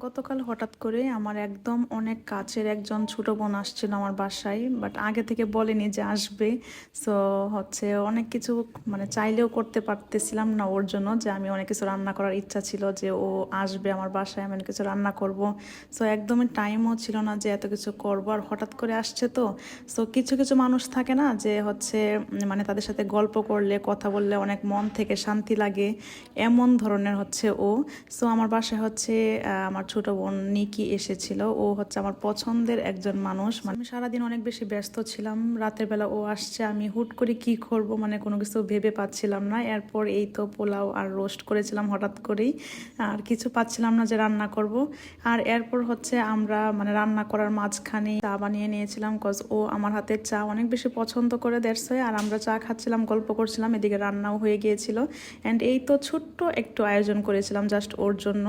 গতকাল হঠাৎ করে আমার একদম অনেক কাছের একজন ছোট বোন আসছিল আমার বাসায়, বাট আগে থেকে বলেনি যে আসবে। সো অনেক কিছু মানে চাইলেও করতে পারতেছিলাম না ওর জন্য, যে আমি অনেক কিছু রান্না করার ইচ্ছা ছিল যে ও আসবে আমার বাসায়, আমি অনেক কিছু রান্না করব। সো একদমই টাইমও ছিল না যে এত কিছু করব, আর হঠাৎ করে আসছে তো। সো কিছু কিছু মানুষ থাকে না যে মানে তাদের সাথে গল্প করলে কথা বললে অনেক মন থেকে শান্তি লাগে, এমন ধরনের ও। সো আমার বাসায় আমার ছোট বোন নিকি এসেছিল। ও আমার পছন্দের একজন মানুষ। মানে আমি সারাদিন অনেক বেশি ব্যস্ত ছিলাম, রাতের বেলা ও আসছে, আমি হুট করে কি করব মানে কোনো কিছু ভেবে পাচ্ছিলাম না। এরপর এই তো পোলাও আর রোস্ট করেছিলাম হঠাৎ করেই, আর কিছু পাচ্ছিলাম না যে রান্না করব। আর এরপর আমরা মানে রান্না করার মাঝখানে চা বানিয়ে নিয়েছিলাম, কজ ও আমার হাতের চা অনেক বেশি পছন্দ করে, দ্যাটস ওয়াই। আর আমরা চা খাচ্ছিলাম, গল্প করছিলাম, এদিকে রান্নাও হয়ে গিয়েছিল। অ্যান্ড এই তো ছোট্ট একটু আয়োজন করেছিলাম জাস্ট ওর জন্য।